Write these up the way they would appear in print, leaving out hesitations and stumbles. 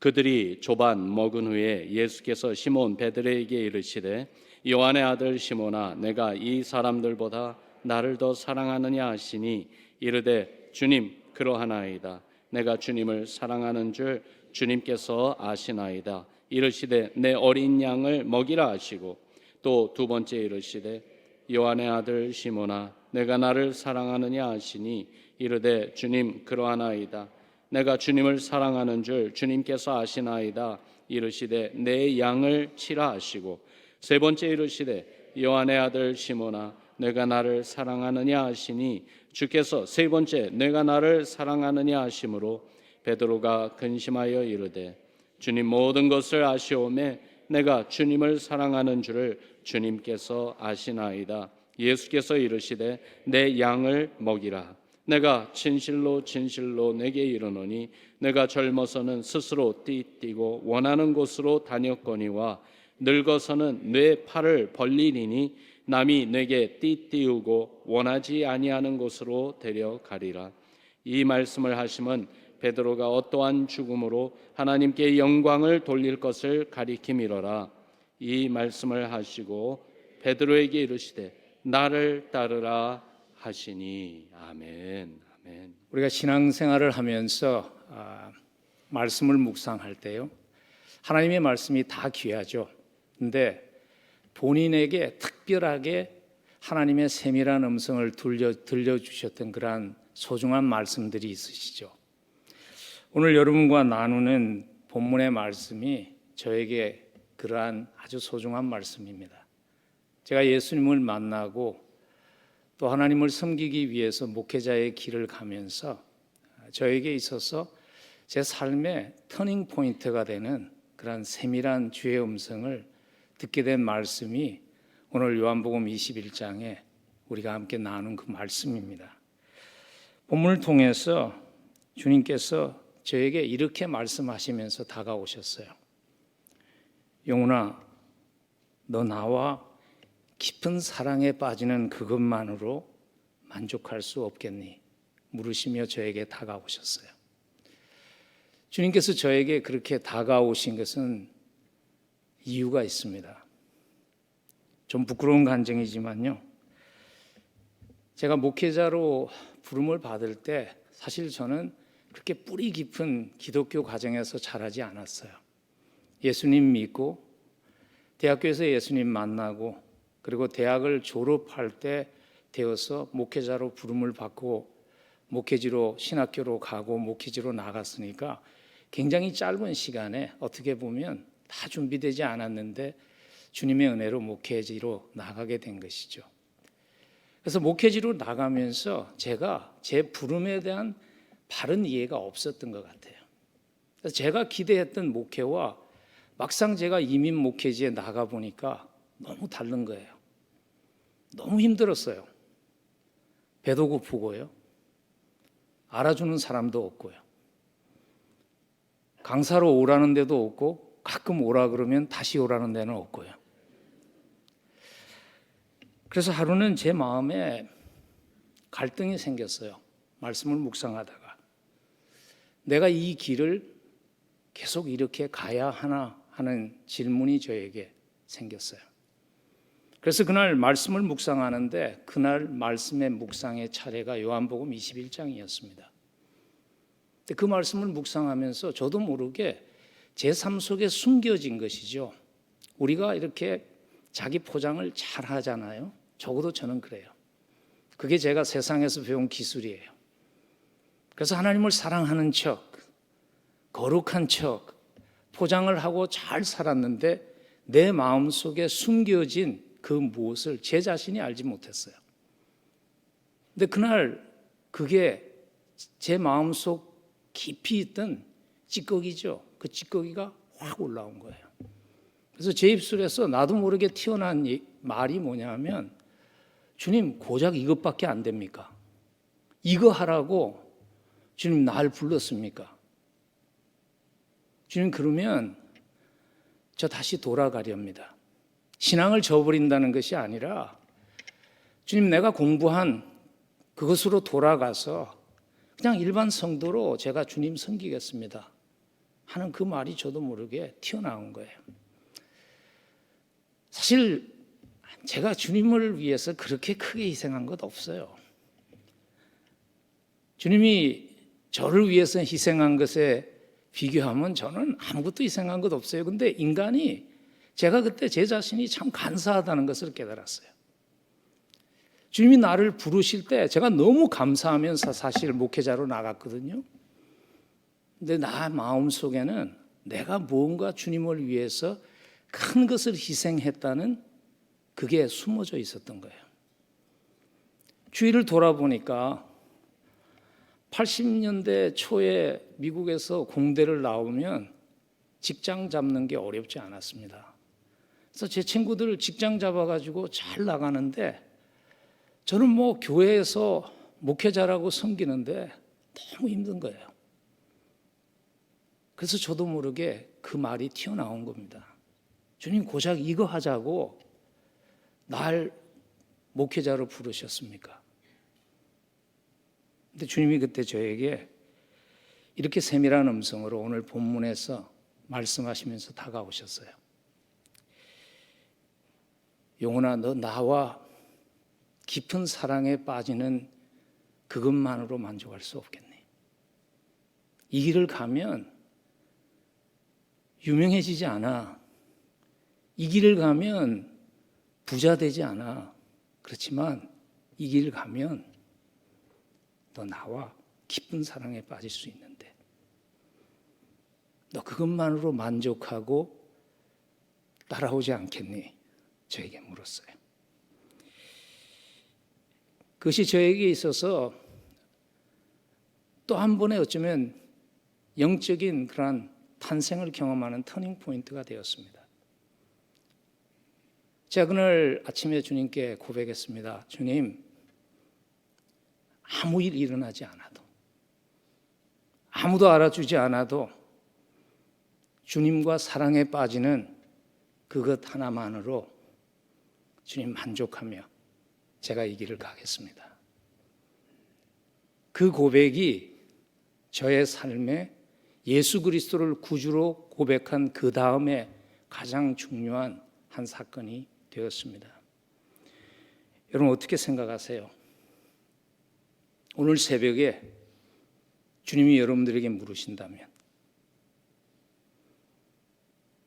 그들이 조반 먹은 후에 예수께서 시몬 베드로에게 이르시되 요한의 아들 시몬아 내가 이 사람들보다 나를 더 사랑하느냐 하시니 이르되 주님 그러하나이다. 내가 주님을 사랑하는 줄 주님께서 아시나이다. 이르시되 내 어린 양을 먹이라 하시고 또 두 번째 이르시되 요한의 아들 시몬아 내가 나를 사랑하느냐 하시니 이르되 주님 그러하나이다. 내가 주님을 사랑하는 줄 주님께서 아시나이다. 이르시되 내 양을 치라 하시고 세 번째 이르시되 요한의 아들 시몬아 내가 나를 사랑하느냐 하시니 주께서 세 번째 내가 나를 사랑하느냐 하심으로 베드로가 근심하여 이르되 주님 모든 것을 아시오매 내가 주님을 사랑하는 줄을 주님께서 아시나이다. 예수께서 이르시되 내 양을 먹이라. 내가 진실로 진실로 내게 이르노니 내가 젊어서는 스스로 띠뛰고 원하는 곳으로 다녔거니와 늙어서는 내 팔을 벌리리니 남이 내게 띠띠우고 원하지 아니하는 곳으로 데려가리라. 이 말씀을 하심은 베드로가 어떠한 죽음으로 하나님께 영광을 돌릴 것을 가리킴이로라. 이 말씀을 하시고 베드로에게 이르시되 나를 따르라 하시니. 아멘. 아멘. 우리가 신앙생활을 하면서 말씀을 묵상할 때요, 하나님의 말씀이 다 귀하죠. 근데 본인에게 특별하게 하나님의 세밀한 음성을 들려주셨던 그러한 소중한 말씀들이 있으시죠. 오늘 여러분과 나누는 본문의 말씀이 저에게 그러한 아주 소중한 말씀입니다. 제가 예수님을 만나고 또 하나님을 섬기기 위해서 목회자의 길을 가면서 저에게 있어서 제 삶의 터닝 포인트가 되는 그런 세밀한 주의 음성을 듣게 된 말씀이 오늘 요한복음 21장에 우리가 함께 나눈 그 말씀입니다. 본문을 통해서 주님께서 저에게 이렇게 말씀하시면서 다가오셨어요. 영훈아, 너 나와 깊은 사랑에 빠지는 그것만으로 만족할 수 없겠니? 물으시며 저에게 다가오셨어요. 주님께서 저에게 그렇게 다가오신 것은 이유가 있습니다. 좀 부끄러운 간증이지만요, 제가 목회자로 부름을 받을 때 사실 저는 그렇게 뿌리 깊은 기독교 가정에서 자라지 않았어요. 예수님 믿고 대학교에서 예수님 만나고 그리고 대학을 졸업할 때 되어서 목회자로 부름을 받고 목회지로 신학교로 가고 목회지로 나갔으니까 굉장히 짧은 시간에 어떻게 보면 다 준비되지 않았는데 주님의 은혜로 목회지로 나가게 된 것이죠. 그래서 목회지로 나가면서 제가 제 부름에 대한 바른 이해가 없었던 것 같아요. 그래서 제가 기대했던 목회와 막상 제가 이민 목회지에 나가 보니까 너무 다른 거예요. 너무 힘들었어요. 배도 고프고요. 알아주는 사람도 없고요. 강사로 오라는 데도 없고 가끔 오라 그러면 다시 오라는 데는 없고요. 그래서 하루는 제 마음에 갈등이 생겼어요. 말씀을 묵상하다가 내가 이 길을 계속 이렇게 가야 하나 하는 질문이 저에게 생겼어요. 그래서 그날 말씀을 묵상하는데 그날 말씀의 묵상의 차례가 요한복음 21장이었습니다. 그 말씀을 묵상하면서 저도 모르게 제 삶 속에 숨겨진 것이죠. 우리가 이렇게 자기 포장을 잘 하잖아요. 적어도 저는 그래요. 그게 제가 세상에서 배운 기술이에요. 그래서 하나님을 사랑하는 척, 거룩한 척 포장을 하고 잘 살았는데 내 마음속에 숨겨진 그 무엇을 제 자신이 알지 못했어요. 근데 그날 그게 제 마음속 깊이 있던 찌꺼기죠. 그 찌꺼기가 확 올라온 거예요. 그래서 제 입술에서 나도 모르게 튀어나온 말이 뭐냐면, 주님 고작 이것밖에 안 됩니까? 이거 하라고 주님 날 불렀습니까? 주님 그러면 저 다시 돌아가렵니다. 신앙을 저버린다는 것이 아니라 주님 내가 공부한 그것으로 돌아가서 그냥 일반 성도로 제가 주님 섬기겠습니다 하는 그 말이 저도 모르게 튀어나온 거예요. 사실 제가 주님을 위해서 그렇게 크게 희생한 것 없어요. 주님이 저를 위해서 희생한 것에 비교하면 저는 아무것도 희생한 것 없어요. 근데 인간이, 제가 그때 제 자신이 참 간사하다는 것을 깨달았어요. 주님이 나를 부르실 때 제가 너무 감사하면서 사실 목회자로 나갔거든요. 근데 나 마음속에는 내가 무언가 주님을 위해서 큰 것을 희생했다는 그게 숨어져 있었던 거예요. 주위를 돌아보니까 80년대 초에 미국에서 공대를 나오면 직장 잡는 게 어렵지 않았습니다. 그래서 제 친구들 직장 잡아가지고 잘 나가는데 저는 뭐 교회에서 목회자라고 섬기는데 너무 힘든 거예요. 그래서 저도 모르게 그 말이 튀어나온 겁니다. 주님 고작 이거 하자고 날 목회자로 부르셨습니까? 근데 주님이 그때 저에게 이렇게 세밀한 음성으로 오늘 본문에서 말씀하시면서 다가오셨어요. 영혼아, 너 나와 깊은 사랑에 빠지는 그것만으로 만족할 수 없겠니? 이 길을 가면 유명해지지 않아. 이 길을 가면 부자 되지 않아. 그렇지만 이 길을 가면 너 나와 깊은 사랑에 빠질 수 있는데 너 그것만으로 만족하고 따라오지 않겠니? 저에게 물었어요. 그것이 저에게 있어서 또 한 번의 어쩌면 영적인 그러한 탄생을 경험하는 터닝 포인트가 되었습니다. 제가 그날 아침에 주님께 고백했습니다. 주님, 아무 일 일어나지 않아도, 아무도 알아주지 않아도 주님과 사랑에 빠지는 그것 하나만으로 주님 만족하며 제가 이 길을 가겠습니다. 그 고백이 저의 삶에 예수 그리스도를 구주로 고백한 그 다음에 가장 중요한 한 사건이 되었습니다. 여러분 어떻게 생각하세요? 오늘 새벽에 주님이 여러분들에게 물으신다면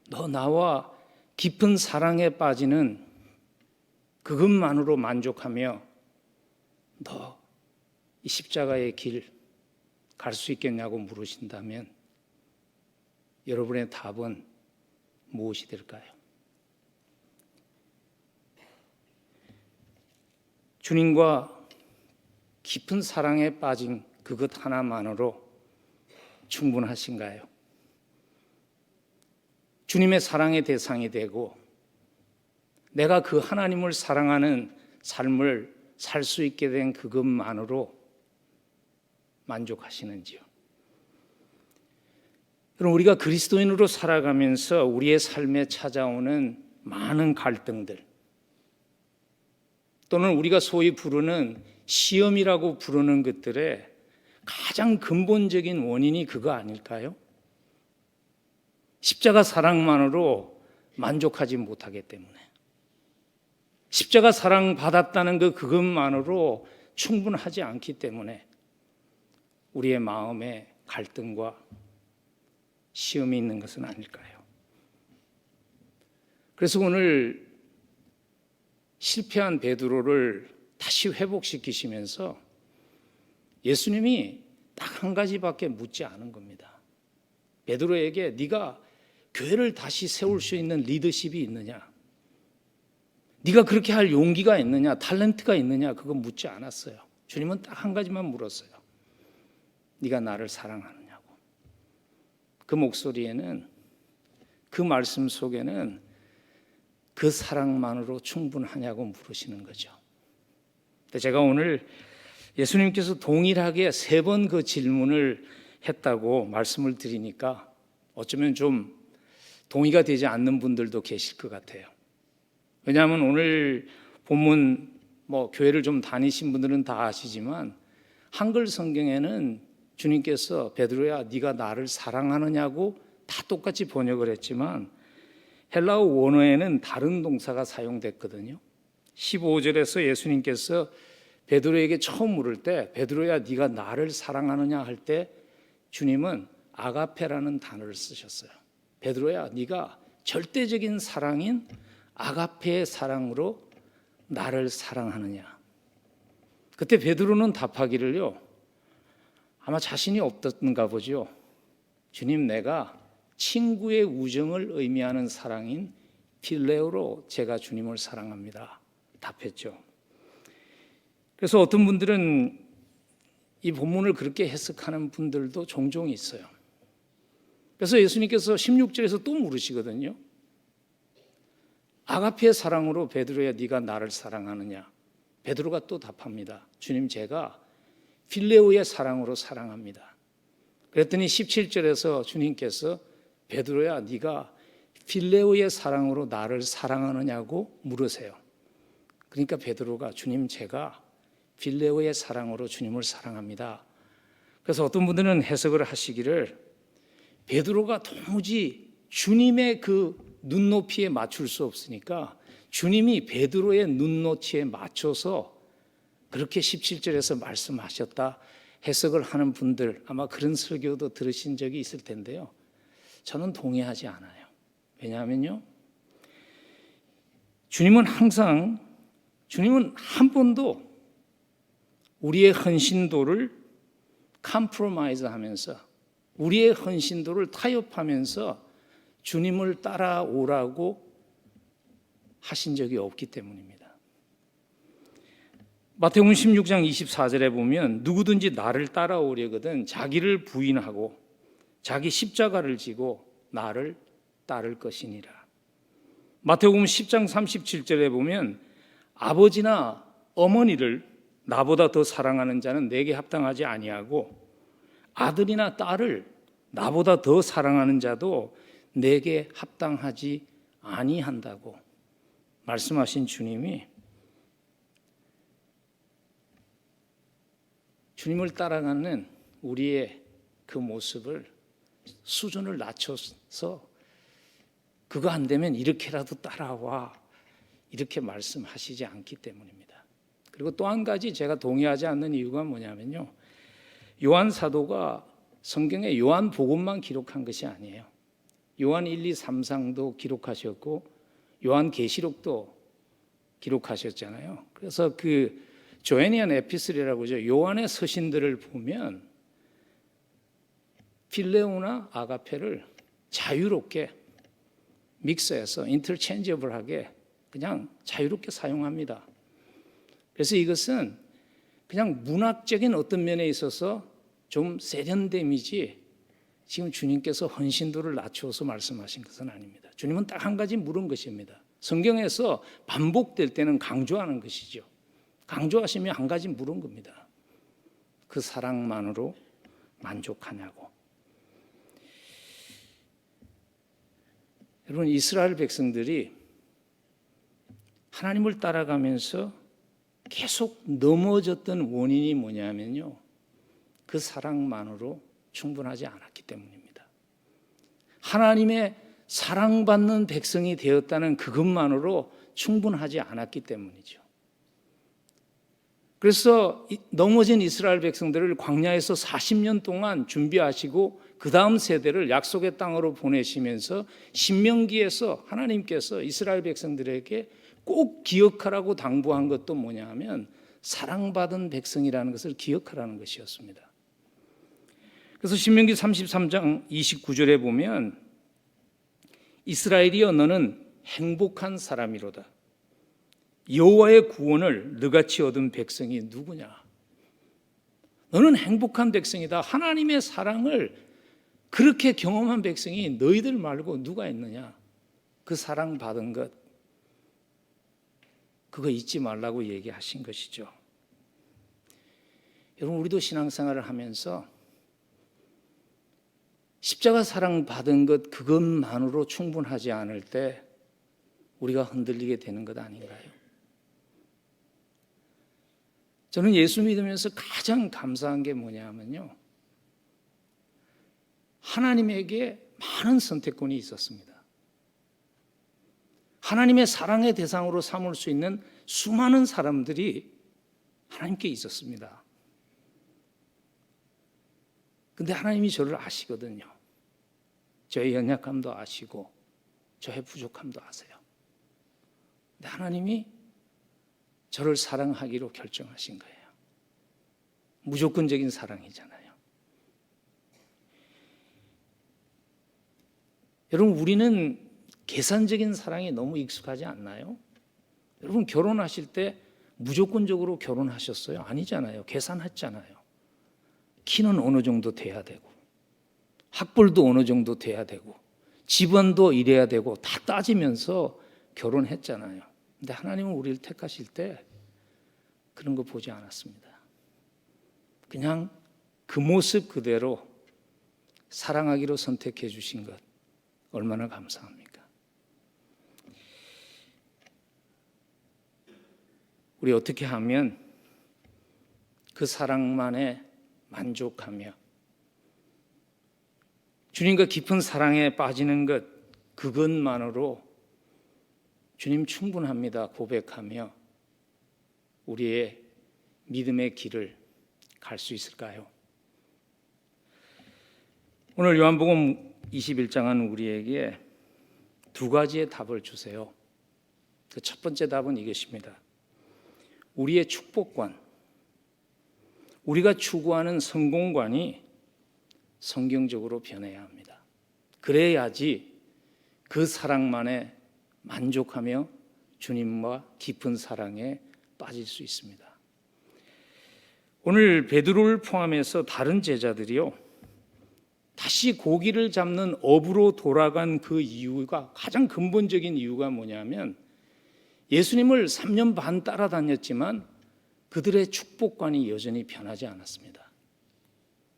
너 나와 깊은 사랑에 빠지는 그것만으로 만족하며 너 이 십자가의 길 갈 수 있겠냐고 물으신다면 여러분의 답은 무엇이 될까요? 주님과 깊은 사랑에 빠진 그것 하나만으로 충분하신가요? 주님의 사랑의 대상이 되고 내가 그 하나님을 사랑하는 삶을 살 수 있게 된 그것만으로 만족하시는지요? 여러분, 우리가 그리스도인으로 살아가면서 우리의 삶에 찾아오는 많은 갈등들 또는 우리가 소위 부르는 시험이라고 부르는 것들의 가장 근본적인 원인이 그거 아닐까요? 십자가 사랑만으로 만족하지 못하기 때문에 십자가 사랑 받았다는 그것만으로 충분하지 않기 때문에 우리의 마음에 갈등과 시험이 있는 것은 아닐까요? 그래서 오늘 실패한 베드로를 다시 회복시키시면서 예수님이 딱 한 가지밖에 묻지 않은 겁니다. 베드로에게 네가 교회를 다시 세울 수 있는 리더십이 있느냐? 네가 그렇게 할 용기가 있느냐? 탤런트가 있느냐? 그거 묻지 않았어요. 주님은 딱 한 가지만 물었어요. 네가 나를 사랑하느냐고. 그 목소리에는, 그 말씀 속에는 그 사랑만으로 충분하냐고 물으시는 거죠. 근데 제가 오늘 예수님께서 동일하게 3번 그 질문을 했다고 말씀을 드리니까 어쩌면 좀 동의가 되지 않는 분들도 계실 것 같아요. 왜냐하면 오늘 본문 교회를 좀 다니신 분들은 다 아시지만 한글 성경에는 주님께서 베드로야 네가 나를 사랑하느냐고 다 똑같이 번역을 했지만 헬라어 원어에는 다른 동사가 사용됐거든요. 15절에서 예수님께서 베드로에게 처음 물을 때 베드로야 네가 나를 사랑하느냐 할 때 주님은 아가페라는 단어를 쓰셨어요. 베드로야 네가 절대적인 사랑인 아가페의 사랑으로 나를 사랑하느냐. 그때 베드로는 답하기를요. 아마 자신이 없던가 보죠. 주님 내가 친구의 우정을 의미하는 사랑인 필레오로 제가 주님을 사랑합니다. 답했죠. 그래서 어떤 분들은 이 본문을 그렇게 해석하는 분들도 종종 있어요. 그래서 예수님께서 16절에서 또 물으시거든요. 아가페의 사랑으로 베드로야 네가 나를 사랑하느냐. 베드로가 또 답합니다. 주님 제가 필레오의 사랑으로 사랑합니다. 그랬더니 17절에서 주님께서 베드로야 네가 필레오의 사랑으로 나를 사랑하느냐고 물으세요. 그러니까 베드로가 주님 제가 필레오의 사랑으로 주님을 사랑합니다. 그래서 어떤 분들은 해석을 하시기를 베드로가 도무지 주님의 그 눈높이에 맞출 수 없으니까 주님이 베드로의 눈높이에 맞춰서 그렇게 17절에서 말씀하셨다 해석을 하는 분들 아마 그런 설교도 들으신 적이 있을 텐데요. 저는 동의하지 않아요. 왜냐하면요. 주님은 한 번도 우리의 헌신도를 컴프로마이즈 하면서 우리의 헌신도를 타협하면서 주님을 따라오라고 하신 적이 없기 때문입니다. 마태복음 16장 24절에 보면 누구든지 나를 따라오려거든 자기를 부인하고 자기 십자가를 지고 나를 따를 것이니라. 마태복음 10장 37절에 보면 아버지나 어머니를 나보다 더 사랑하는 자는 내게 합당하지 아니하고 아들이나 딸을 나보다 더 사랑하는 자도 내게 합당하지 아니한다고 말씀하신 주님이 주님을 따라가는 우리의 그 모습을 수준을 낮춰서 그거 안 되면 이렇게라도 따라와 이렇게 말씀하시지 않기 때문입니다. 그리고 또 한 가지 제가 동의하지 않는 이유가 뭐냐면요. 요한 사도가 성경에 요한 복음만 기록한 것이 아니에요. 요한 1, 2, 3상도 기록하셨고 요한 계시록도 기록하셨잖아요. 그래서 그 조애니안 에피슬이라고 하죠. 요한의 서신들을 보면 필레오나 아가페를 자유롭게 믹스해서 인터체인지블하게 그냥 자유롭게 사용합니다. 그래서 이것은 그냥 문학적인 어떤 면에 있어서 좀 세련됨이지 지금 주님께서 헌신도를 낮추어서 말씀하신 것은 아닙니다. 주님은 딱 한 가지 물은 것입니다. 성경에서 반복될 때는 강조하는 것이죠. 강조하시면 한 가지 물은 겁니다. 그 사랑만으로 만족하냐고. 여러분 이스라엘 백성들이 하나님을 따라가면서 계속 넘어졌던 원인이 뭐냐면요. 그 사랑만으로 충분하지 않았기 때문입니다. 하나님의 사랑받는 백성이 되었다는 그것만으로 충분하지 않았기 때문이죠. 그래서 넘어진 이스라엘 백성들을 광야에서 40년 동안 준비하시고 그 다음 세대를 약속의 땅으로 보내시면서 신명기에서 하나님께서 이스라엘 백성들에게 꼭 기억하라고 당부한 것도 뭐냐 하면 사랑받은 백성이라는 것을 기억하라는 것이었습니다. 그래서 신명기 33장 29절에 보면 이스라엘이여 너는 행복한 사람이로다. 여호와의 구원을 너같이 얻은 백성이 누구냐? 너는 행복한 백성이다. 하나님의 사랑을 그렇게 경험한 백성이 너희들 말고 누가 있느냐? 그 사랑 받은 것 그거 잊지 말라고 얘기하신 것이죠. 여러분 우리도 신앙생활을 하면서 십자가 사랑 받은 것 그것만으로 충분하지 않을 때 우리가 흔들리게 되는 것 아닌가요? 저는 예수 믿으면서 가장 감사한 게 뭐냐면요. 하나님에게 많은 선택권이 있었습니다. 하나님의 사랑의 대상으로 삼을 수 있는 수많은 사람들이 하나님께 있었습니다. 근데 하나님이 저를 아시거든요. 저의 연약함도 아시고 저의 부족함도 아세요. 근데 하나님이 저를 사랑하기로 결정하신 거예요. 무조건적인 사랑이잖아요. 여러분, 우리는 계산적인 사랑에 너무 익숙하지 않나요? 여러분, 결혼하실 때 무조건적으로 결혼하셨어요? 아니잖아요. 계산했잖아요. 키는 어느 정도 돼야 되고, 학벌도 어느 정도 돼야 되고, 집안도 이래야 되고, 다 따지면서 결혼했잖아요. 근데 하나님은 우리를 택하실 때 그런 거 보지 않았습니다. 그냥 그 모습 그대로 사랑하기로 선택해 주신 것, 얼마나 감사합니까? 우리 어떻게 하면 그 사랑만에 만족하며 주님과 깊은 사랑에 빠지는 것, 그것만으로 주님 충분합니다 고백하며 우리의 믿음의 길을 갈 수 있을까요? 오늘 요한복음 21장은 우리에게 두 가지의 답을 주세요. 그 첫 번째 답은 이것입니다. 우리의 축복관, 우리가 추구하는 성공관이 성경적으로 변해야 합니다. 그래야지 그 사랑만에 만족하며 주님과 깊은 사랑에 빠질 수 있습니다. 오늘 베드로를 포함해서 다른 제자들이요, 다시 고기를 잡는 업으로 돌아간 그 이유가, 가장 근본적인 이유가 뭐냐면 예수님을 3년 반 따라다녔지만 그들의 축복관이 여전히 변하지 않았습니다.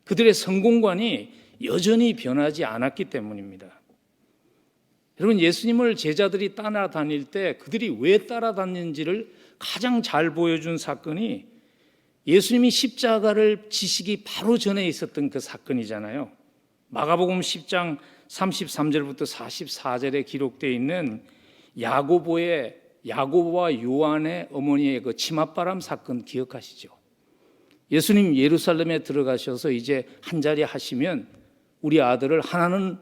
그들의 성공관이 여전히 변하지 않았기 때문입니다. 여러분, 예수님을 제자들이 따라다닐 때 그들이 왜 따라다녔는지를 가장 잘 보여준 사건이 예수님이 십자가를 지시기 바로 전에 있었던 그 사건이잖아요. 마가복음 10장 33절부터 44절에 기록되어 있는 야고보와 요한의 어머니의 그 치맛바람 사건 기억하시죠? 예수님 예루살렘에 들어가셔서 이제 한 자리 하시면 우리 아들을 하나는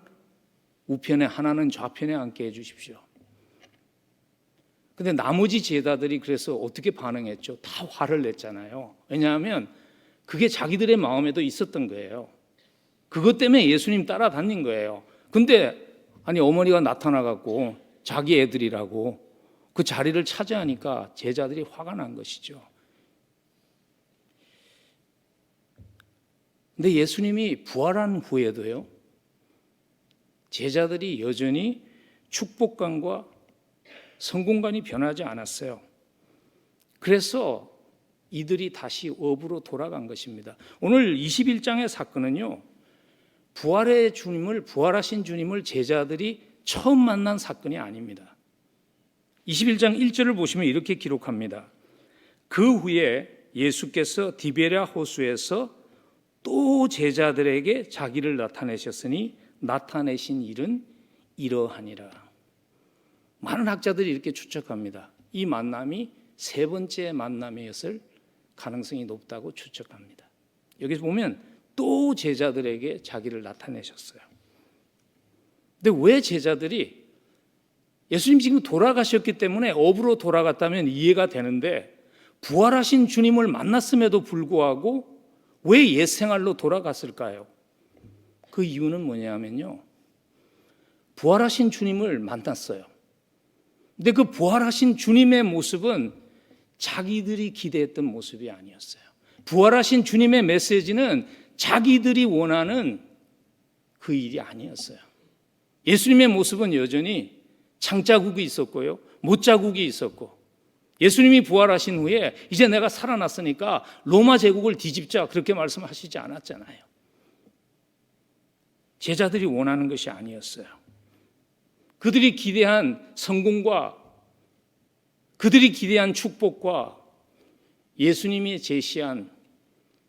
우편에 하나는 좌편에 앉게 해주십시오. 근데 나머지 제자들이 그래서 어떻게 반응했죠? 다 화를 냈잖아요. 왜냐하면 그게 자기들의 마음에도 있었던 거예요. 그것 때문에 예수님 따라다닌 거예요. 근데 아니 어머니가 나타나갖고 자기 애들이라고 그 자리를 차지하니까 제자들이 화가 난 것이죠. 근데 예수님이 부활한 후에도요, 제자들이 여전히 축복관과 성공관이 변하지 않았어요. 그래서 이들이 다시 업으로 돌아간 것입니다. 오늘 21장의 사건은요, 부활하신 주님을 제자들이 처음 만난 사건이 아닙니다. 21장 1절을 보시면 이렇게 기록합니다. 그 후에 예수께서 디베랴 호수에서 또 제자들에게 자기를 나타내셨으니 나타내신 일은 이러하니라. 많은 학자들이 이렇게 추측합니다. 이 만남이 세 번째 만남이었을 가능성이 높다고 추측합니다. 여기서 보면 또 제자들에게 자기를 나타내셨어요. 근데 왜 제자들이, 예수님 지금 돌아가셨기 때문에 업으로 돌아갔다면 이해가 되는데 부활하신 주님을 만났음에도 불구하고 왜 옛생활로 돌아갔을까요? 그 이유는 뭐냐면요, 부활하신 주님을 만났어요. 근데 그 부활하신 주님의 모습은 자기들이 기대했던 모습이 아니었어요. 부활하신 주님의 메시지는 자기들이 원하는 그 일이 아니었어요. 예수님의 모습은 여전히 창자국이 있었고요, 못자국이 있었고, 예수님이 부활하신 후에 이제 내가 살아났으니까 로마 제국을 뒤집자, 그렇게 말씀하시지 않았잖아요. 제자들이 원하는 것이 아니었어요. 그들이 기대한 성공과 그들이 기대한 축복과 예수님이 제시한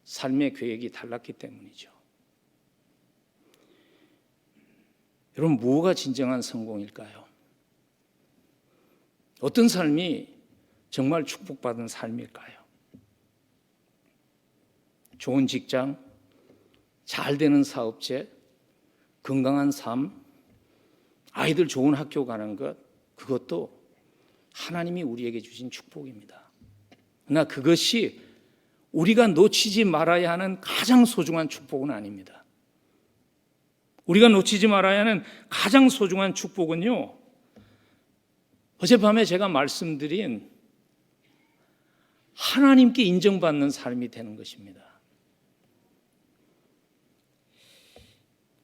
삶의 계획이 달랐기 때문이죠. 여러분, 뭐가 진정한 성공일까요? 어떤 삶이 정말 축복받은 삶일까요? 좋은 직장, 잘 되는 사업체, 건강한 삶, 아이들 좋은 학교 가는 것, 그것도 하나님이 우리에게 주신 축복입니다. 그러나 그것이 우리가 놓치지 말아야 하는 가장 소중한 축복은 아닙니다. 우리가 놓치지 말아야 하는 가장 소중한 축복은요, 어젯밤에 제가 말씀드린 하나님께 인정받는 삶이 되는 것입니다.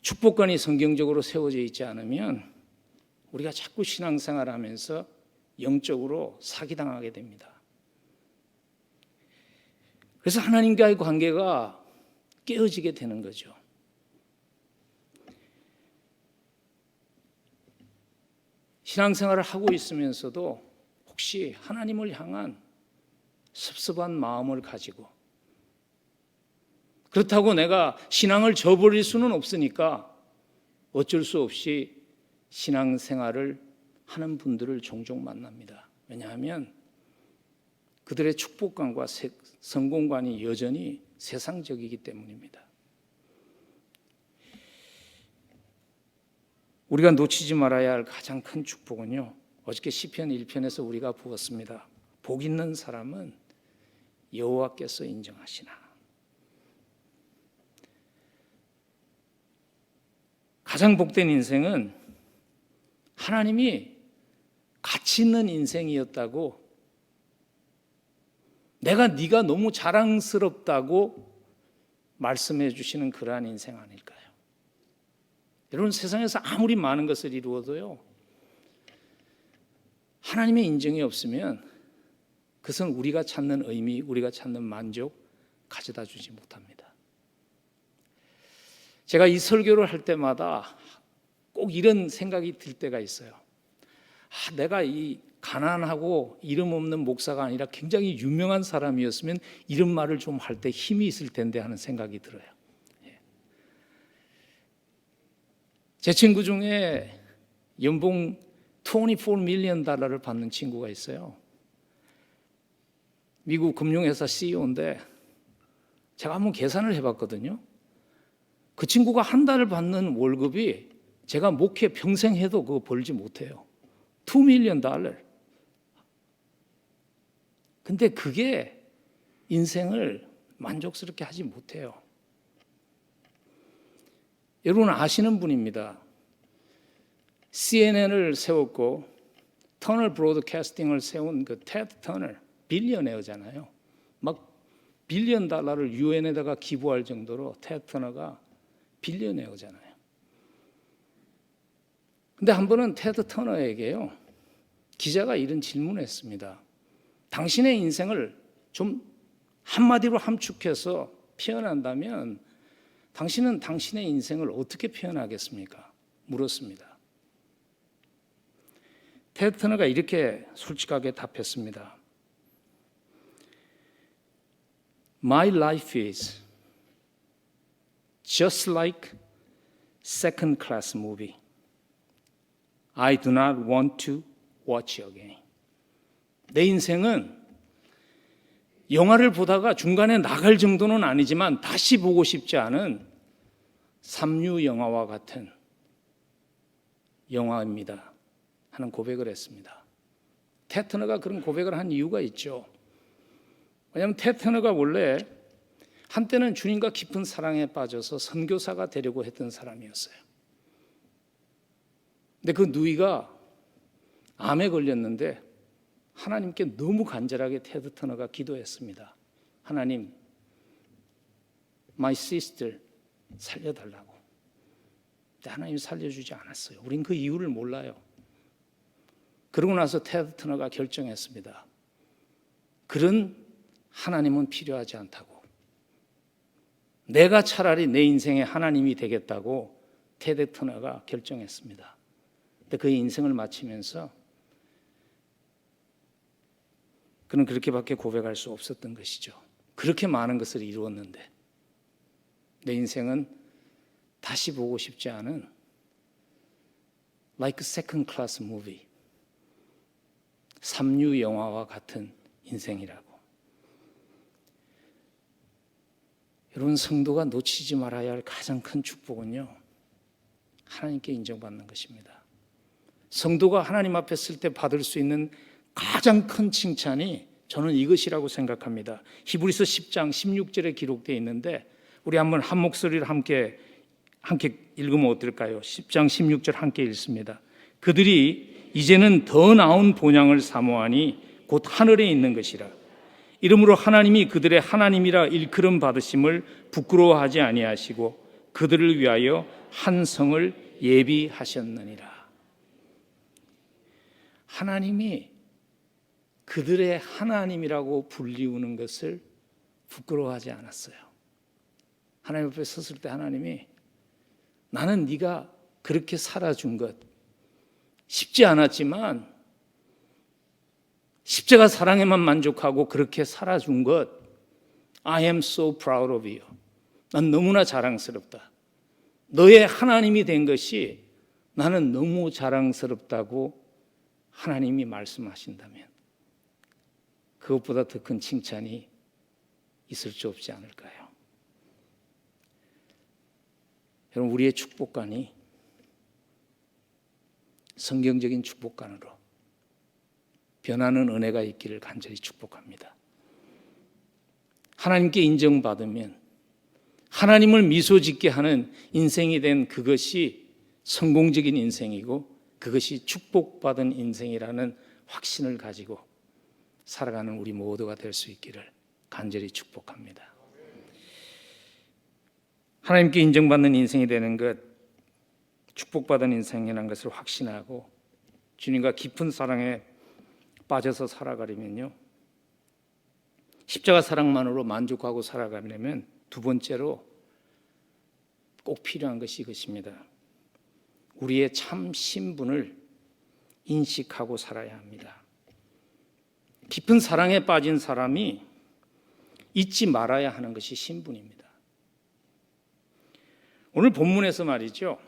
축복관이 성경적으로 세워져 있지 않으면 우리가 자꾸 신앙생활을 하면서 영적으로 사기당하게 됩니다. 그래서 하나님과의 관계가 깨어지게 되는 거죠. 신앙생활을 하고 있으면서도 혹시 하나님을 향한 섭섭한 마음을 가지고, 그렇다고 내가 신앙을 저버릴 수는 없으니까 어쩔 수 없이 신앙생활을 하는 분들을 종종 만납니다. 왜냐하면 그들의 축복관과 성공관이 여전히 세상적이기 때문입니다. 우리가 놓치지 말아야 할 가장 큰 축복은요, 어저께 시편 1편에서 우리가 보았습니다. 복 있는 사람은 여호와께서 인정하시나. 가장 복된 인생은 하나님이 가치 있는 인생이었다고, 내가 네가 너무 자랑스럽다고 말씀해 주시는 그러한 인생 아닐까요? 여러분, 세상에서 아무리 많은 것을 이루어도요, 하나님의 인정이 없으면 그것은 우리가 찾는 의미, 우리가 찾는 만족 가져다 주지 못합니다. 제가 이 설교를 할 때마다 꼭 이런 생각이 들 때가 있어요. 내가 이 가난하고 이름 없는 목사가 아니라 굉장히 유명한 사람이었으면 이런 말을 좀 할 때 힘이 있을 텐데 하는 생각이 들어요. 제 친구 중에 연봉 24 밀리언 달러를 받는 친구가 있어요. 미국 금융회사 CEO인데 제가 한번 계산을 해봤거든요. 그 친구가 한 달을 받는 월급이 제가 목회 평생 해도 그거 벌지 못해요. 2 밀리언 달러. 근데 그게 인생을 만족스럽게 하지 못해요. 여러분 아시는 분입니다. CNN을 세웠고 터널 브로드캐스팅을 세운 그 테드 터널, 빌리언웨어잖아요. 막 빌리언 달러를 유엔에다가 기부할 정도로 테드 터널가 빌리언웨어잖아요. 근데 한 번은 테드 터너에게요, 기자가 이런 질문을 했습니다. 당신의 인생을 좀 한마디로 함축해서 표현한다면 당신은 당신의 인생을 어떻게 표현하겠습니까? 물었습니다. 테드 터너가 이렇게 솔직하게 답했습니다. My life is just like second class movie. I do not want to watch again. 내 인생은 영화를 보다가 중간에 나갈 정도는 아니지만 다시 보고 싶지 않은 삼류 영화와 같은 영화입니다 하는 고백을 했습니다. 테드 터너가 그런 고백을 한 이유가 있죠. 왜냐하면 테드 터너가 원래 한때는 주님과 깊은 사랑에 빠져서 선교사가 되려고 했던 사람이었어요. 근데 그 누이가 암에 걸렸는데 하나님께 너무 간절하게 테드 터너가 기도했습니다. 하나님, my sister 살려달라고. 근데 하나님이 살려주지 않았어요. 우린 그 이유를 몰라요. 그러고 나서 테드 터너가 결정했습니다. 그런 하나님은 필요하지 않다고. 내가 차라리 내 인생의 하나님이 되겠다고 테드 터너가 결정했습니다. 근데 그의 인생을 마치면서 그는 그렇게밖에 고백할 수 없었던 것이죠. 그렇게 많은 것을 이루었는데 내 인생은 다시 보고 싶지 않은 like second class movie. 삼류 영화와 같은 인생이라고. 여러분, 성도가 놓치지 말아야 할 가장 큰 축복은요, 하나님께 인정받는 것입니다. 성도가 하나님 앞에 설 때 받을 수 있는 가장 큰 칭찬이 저는 이것이라고 생각합니다. 히브리서 10장 16절에 기록되어 있는데 우리 한번 한 목소리를 함께 읽으면 어떨까요? 10장 16절 함께 읽습니다. 그들이 이제는 더 나은 본향을 사모하니 곧 하늘에 있는 것이라. 이러므로 하나님이 그들의 하나님이라 일컬음 받으심을 부끄러워하지 아니하시고 그들을 위하여 한 성을 예비하셨느니라. 하나님이 그들의 하나님이라고 불리우는 것을 부끄러워하지 않았어요. 하나님 앞에 섰을 때 하나님이 나는 네가 그렇게 살아준 것 쉽지 않았지만 십자가 사랑에만 만족하고 그렇게 살아준 것 I am so proud of you. 난 너무나 자랑스럽다. 너의 하나님이 된 것이 나는 너무 자랑스럽다고 하나님이 말씀하신다면 그것보다 더 큰 칭찬이 있을 수 없지 않을까요? 여러분, 우리의 축복관이 성경적인 축복관으로 변하는 은혜가 있기를 간절히 축복합니다. 하나님께 인정받으면 하나님을 미소 짓게 하는 인생이 된 그것이 성공적인 인생이고 그것이 축복받은 인생이라는 확신을 가지고 살아가는 우리 모두가 될 수 있기를 간절히 축복합니다. 하나님께 인정받는 인생이 되는 것, 축복받은 인생이라는 것을 확신하고 주님과 깊은 사랑에 빠져서 살아가려면요, 십자가 사랑만으로 만족하고 살아가려면 두 번째로 꼭 필요한 것이 이것입니다. 우리의 참 신분을 인식하고 살아야 합니다. 깊은 사랑에 빠진 사람이 잊지 말아야 하는 것이 신분입니다. 오늘 본문에서 말이죠,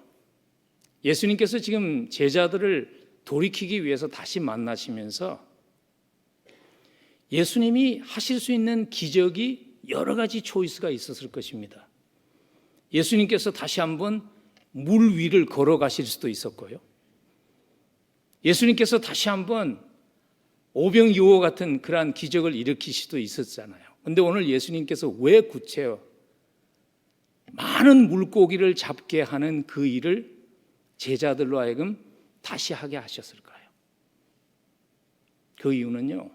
예수님께서 지금 제자들을 돌이키기 위해서 다시 만나시면서 예수님이 하실 수 있는 기적이 여러 가지 초이스가 있었을 것입니다. 예수님께서 다시 한번 물 위를 걸어가실 수도 있었고요. 예수님께서 다시 한번 오병이어 같은 그러한 기적을 일으키실 수도 있었잖아요. 그런데 오늘 예수님께서 왜 구체요 많은 물고기를 잡게 하는 그 일을 제자들로 하여금 다시 하게 하셨을까요? 그 이유는요,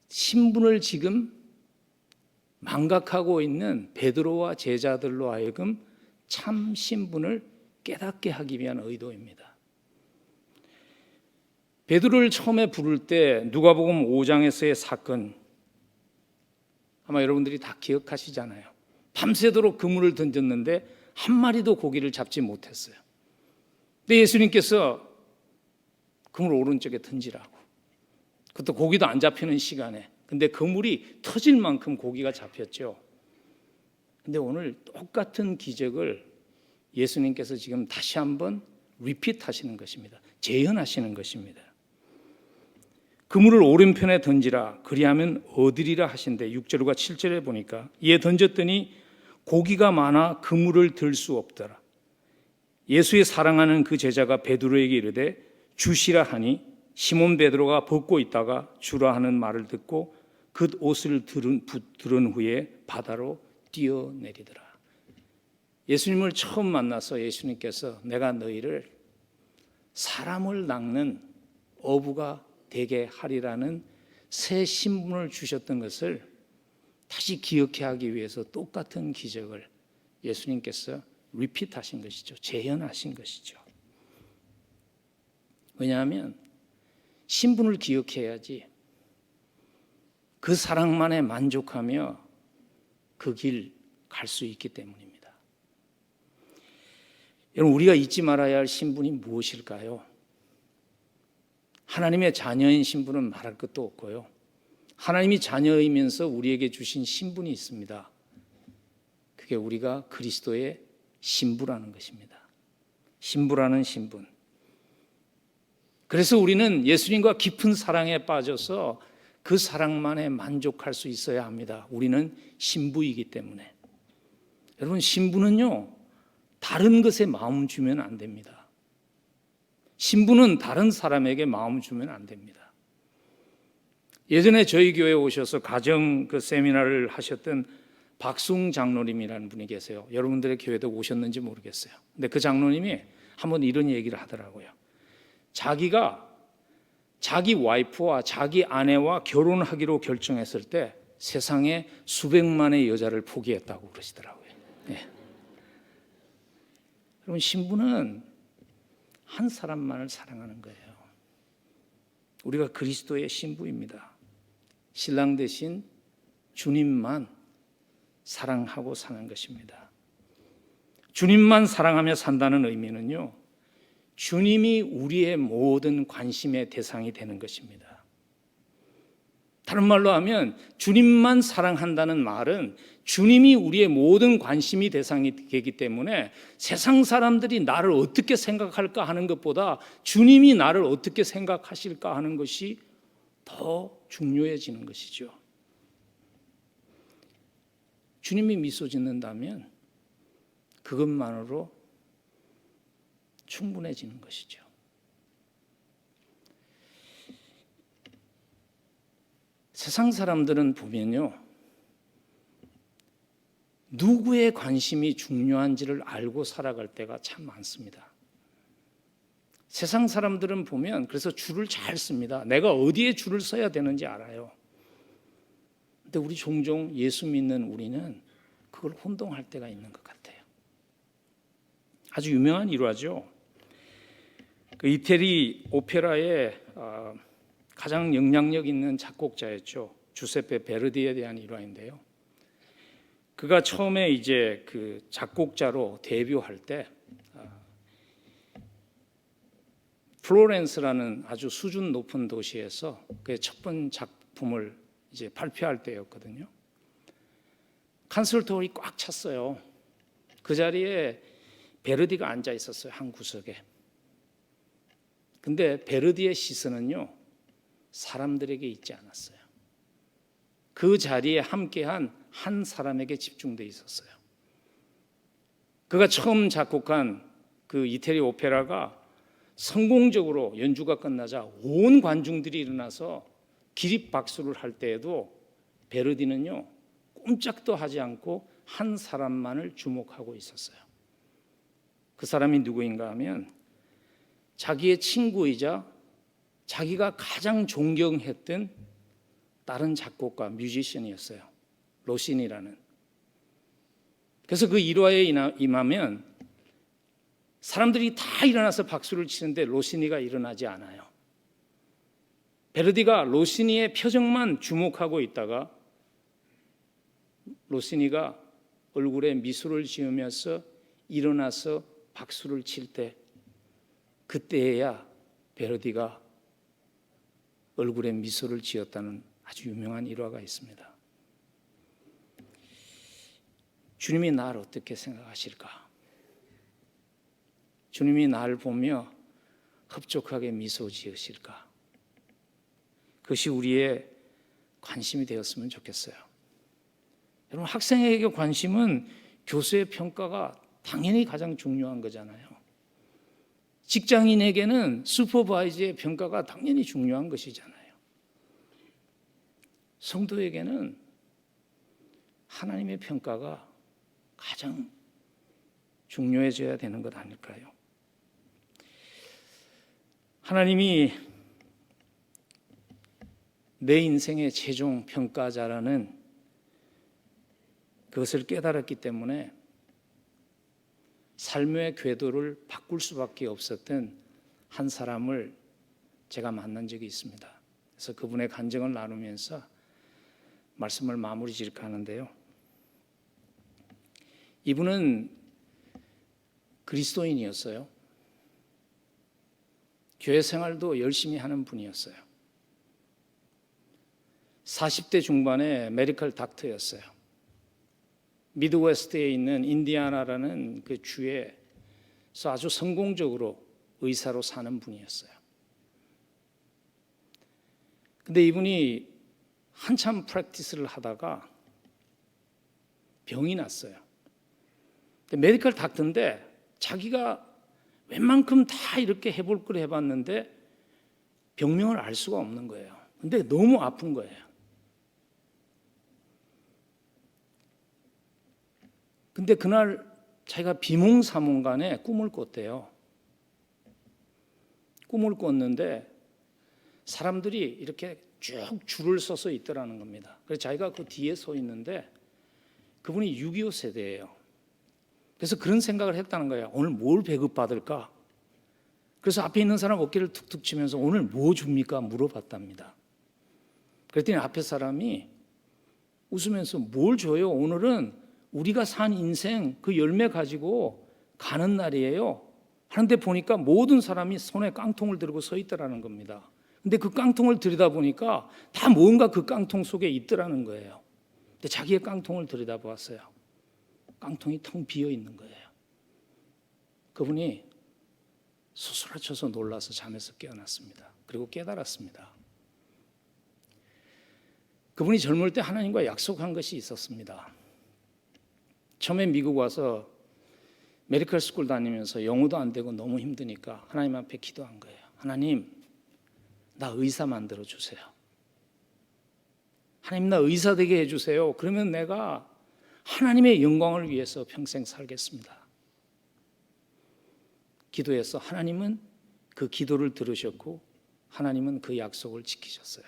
신분을 지금 망각하고 있는 베드로와 제자들로 하여금 참 신분을 깨닫게 하기 위한 의도입니다. 베드로를 처음에 부를 때 누가복음 5장에서의 사건 아마 여러분들이 다 기억하시잖아요. 밤새도록 그물을 던졌는데 한 마리도 고기를 잡지 못했어요. 근데 예수님께서 그물 오른쪽에 던지라고, 그것도 고기도 안 잡히는 시간에, 근데 그물이 터질 만큼 고기가 잡혔죠. 근데 오늘 똑같은 기적을 예수님께서 지금 다시 한번 리핏하시는 것입니다. 재현하시는 것입니다. 그물을 오른편에 던지라 그리하면 얻으리라 하신대 6절과 7절에 보니까 이에 던졌더니 고기가 많아 그물을 들 수 없더라. 예수의 사랑하는 그 제자가 베드로에게 이르되 주시라 하니 시몬 베드로가 벗고 있다가 주라 하는 말을 듣고 그 옷을 들은 후에 바다로 뛰어내리더라. 예수님을 처음 만나서 예수님께서 내가 너희를 사람을 낚는 어부가 되게 하리라는 새 신분을 주셨던 것을 다시 기억해 하기 위해서 똑같은 기적을 예수님께서 리핏하신 것이죠. 재현하신 것이죠. 왜냐하면 신분을 기억해야지 그 사랑만에 만족하며 그 길 갈 수 있기 때문입니다. 여러분, 우리가 잊지 말아야 할 신분이 무엇일까요? 하나님의 자녀인 신분은 말할 것도 없고요. 하나님이 자녀이면서 우리에게 주신 신분이 있습니다. 그게 우리가 그리스도의 신부라는 것입니다. 신부라는 신분. 그래서 우리는 예수님과 깊은 사랑에 빠져서 그 사랑만에 만족할 수 있어야 합니다. 우리는 신부이기 때문에. 여러분, 신부는요, 다른 것에 마음 주면 안 됩니다. 신부는 다른 사람에게 마음 주면 안 됩니다. 예전에 저희 교회에 오셔서 가정 세미나를 하셨던 박승 장로님이라는 분이 계세요. 여러분들의 교회도 오셨는지 모르겠어요. 근데 그 장로님이 한번 이런 얘기를 하더라고요. 자기가 자기 와이프와 자기 아내와 결혼하기로 결정했을 때 세상에 수백만의 여자를 포기했다고 그러시더라고요. 네. 여러분, 신부는 한 사람만을 사랑하는 거예요. 우리가 그리스도의 신부입니다. 신랑 대신 주님만 사랑하고 사는 것입니다. 주님만 사랑하며 산다는 의미는요, 주님이 우리의 모든 관심의 대상이 되는 것입니다. 다른 말로 하면 주님만 사랑한다는 말은 주님이 우리의 모든 관심이 대상이 되기 때문에 세상 사람들이 나를 어떻게 생각할까 하는 것보다 주님이 나를 어떻게 생각하실까 하는 것이 더 중요해지는 것이죠. 주님이 미소 짓는다면 그것만으로 충분해지는 것이죠. 세상 사람들은 보면요, 누구의 관심이 중요한지를 알고 살아갈 때가 참 많습니다. 세상 사람들은 보면 그래서 줄을 잘 씁니다. 내가 어디에 줄을 서야 되는지 알아요. 근데 우리 종종 예수 믿는 우리는 그걸 혼동할 때가 있는 것 같아요. 아주 유명한 일화죠. 그 이태리 오페라의 가장 영향력 있는 작곡자였죠. 주세페 베르디에 대한 일화인데요. 그가 처음에 이제 그 작곡자로 데뷔할 때 플로렌스라는 아주 수준 높은 도시에서 그의 첫 번째 작품을 이제 발표할 때였거든요. 콘서트홀이 꽉 찼어요. 그 자리에 베르디가 앉아 있었어요, 한 구석에. 근데 베르디의 시선은요, 사람들에게 있지 않았어요. 그 자리에 함께한 한 사람에게 집중돼 있었어요. 그가 처음 작곡한 그 이태리 오페라가 성공적으로 연주가 끝나자 온 관중들이 일어나서 기립박수를 할 때에도 베르디는요, 꼼짝도 하지 않고 한 사람만을 주목하고 있었어요. 그 사람이 누구인가 하면 자기의 친구이자 자기가 가장 존경했던 다른 작곡가, 뮤지션이었어요. 로시니라는. 그래서 그 일화에 임하면 사람들이 다 일어나서 박수를 치는데 로시니가 일어나지 않아요. 베르디가 로시니의 표정만 주목하고 있다가 로시니가 얼굴에 미소를 지으면서 일어나서 박수를 칠 때, 그때야 베르디가 얼굴에 미소를 지었다는 아주 유명한 일화가 있습니다. 주님이 나를 어떻게 생각하실까? 주님이 나를 보며 흡족하게 미소 지으실까? 그것이 우리의 관심이 되었으면 좋겠어요. 여러분, 학생에게 관심은 교수의 평가가 당연히 가장 중요한 거잖아요. 직장인에게는 슈퍼바이저의 평가가 당연히 중요한 것이잖아요. 성도에게는 하나님의 평가가 가장 중요해져야 되는 것 아닐까요? 하나님이 내 인생의 최종 평가자라는 그것을 깨달았기 때문에 삶의 궤도를 바꿀 수밖에 없었던 한 사람을 제가 만난 적이 있습니다. 그래서 그분의 간증을 나누면서 말씀을 마무리 지을까 하는데요. 이분은 그리스도인이었어요. 교회 생활도 열심히 하는 분이었어요. 40대 중반에 메디컬 닥터였어요. 미드웨스트에 있는 인디아나라는 그 주에서 아주 성공적으로 의사로 사는 분이었어요. 근데 이분이 한참 프랙티스를 하다가 병이 났어요. 메디컬 닥터인데 자기가 웬만큼 다 이렇게 해볼 걸 해봤는데 병명을 알 수가 없는 거예요. 근데 너무 아픈 거예요. 근데 그날 자기가 비몽사몽간에 꿈을 꿨대요. 꿈을 꿨는데 사람들이 이렇게 쭉 줄을 서서 있더라는 겁니다. 그래서 자기가 그 뒤에 서 있는데 그분이 6.25 세대예요. 그래서 그런 생각을 했다는 거예요. 오늘 뭘 배급받을까? 그래서 앞에 있는 사람 어깨를 툭툭 치면서 오늘 뭐 줍니까? 물어봤답니다. 그랬더니 앞에 사람이 웃으면서 뭘 줘요? 오늘은 우리가 산 인생 그 열매 가지고 가는 날이에요. 하는데 보니까 모든 사람이 손에 깡통을 들고 서 있더라는 겁니다. 근데 그 깡통을 들여다보니까 다 뭔가 그 깡통 속에 있더라는 거예요. 근데 자기의 깡통을 들여다보았어요. 깡통이 텅 비어 있는 거예요. 그분이 소스라쳐서 놀라서 잠에서 깨어났습니다. 그리고 깨달았습니다. 그분이 젊을 때 하나님과 약속한 것이 있었습니다. 처음에 미국 와서 메디컬 스쿨 다니면서 영어도 안 되고 너무 힘드니까 하나님 앞에 기도한 거예요. 하나님, 나 의사 만들어 주세요. 하나님, 나 의사 되게 해주세요. 그러면 내가 하나님의 영광을 위해서 평생 살겠습니다. 기도해서 하나님은 그 기도를 들으셨고 하나님은 그 약속을 지키셨어요.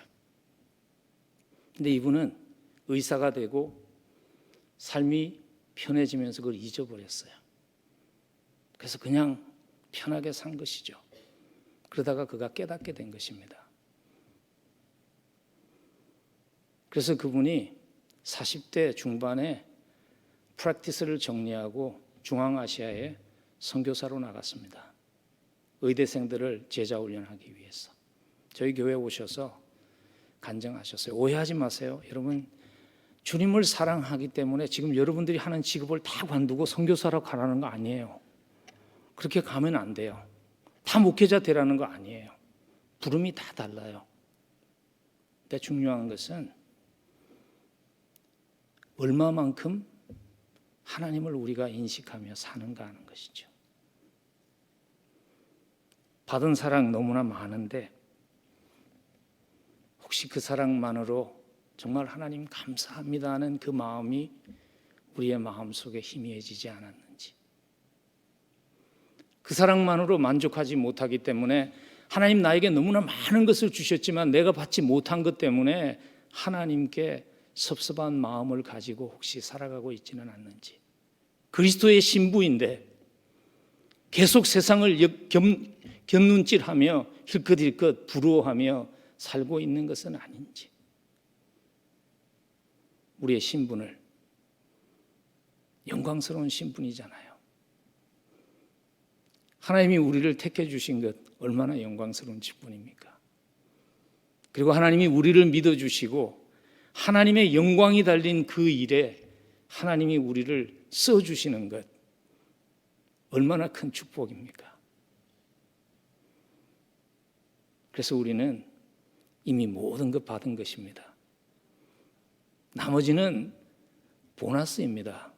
근데 이분은 의사가 되고 삶이 편해지면서 그걸 잊어버렸어요. 그래서 그냥 편하게 산 것이죠. 그러다가 그가 깨닫게 된 것입니다. 그래서 그분이 40대 중반에 프랙티스를 정리하고 중앙아시아에 선교사로 나갔습니다. 의대생들을 제자 훈련하기 위해서. 저희 교회에 오셔서 간증하셨어요. 오해하지 마세요. 여러분, 주님을 사랑하기 때문에 지금 여러분들이 하는 직업을 다 관두고 선교사로 가라는 거 아니에요. 그렇게 가면 안 돼요. 다 목회자 되라는 거 아니에요. 부름이 다 달라요. 근데 중요한 것은 얼마만큼 하나님을 우리가 인식하며 사는가 하는 것이죠. 받은 사랑 너무나 많은데 혹시 그 사랑만으로 정말 하나님 감사합니다 하는 그 마음이 우리의 마음속에 희미해지지 않았는지, 그 사랑만으로 만족하지 못하기 때문에 하나님 나에게 너무나 많은 것을 주셨지만 내가 받지 못한 것 때문에 하나님께 섭섭한 마음을 가지고 혹시 살아가고 있지는 않는지, 그리스도의 신부인데 계속 세상을 곁눈질하며 힐끗힐끗 부러워하며 살고 있는 것은 아닌지, 우리의 신분을, 영광스러운 신분이잖아요. 하나님이 우리를 택해 주신 것 얼마나 영광스러운 직분입니까? 그리고 하나님이 우리를 믿어주시고 하나님의 영광이 달린 그 일에 하나님이 우리를 써주시는 것 얼마나 큰 축복입니까? 그래서 우리는 이미 모든 것 받은 것입니다. 나머지는 보너스입니다.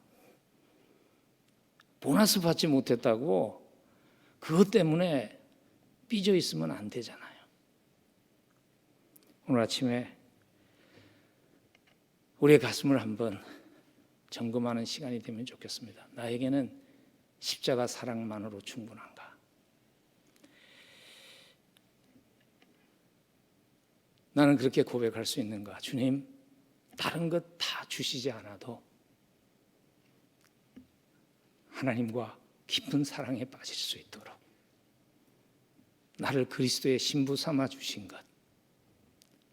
보너스 받지 못했다고 그것 때문에 삐져 있으면 안 되잖아요. 오늘 아침에 우리의 가슴을 한번 점검하는 시간이 되면 좋겠습니다. 나에게는 십자가 사랑만으로 충분한가? 나는 그렇게 고백할 수 있는가? 주님, 다른 것 다 주시지 않아도 하나님과 깊은 사랑에 빠질 수 있도록 나를 그리스도의 신부 삼아 주신 것,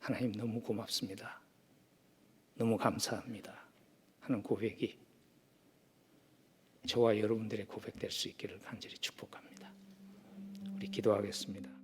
하나님 너무 고맙습니다. 너무 감사합니다 하는 고백이 저와 여러분들의 고백될 수 있기를 간절히 축복합니다. 우리 기도하겠습니다.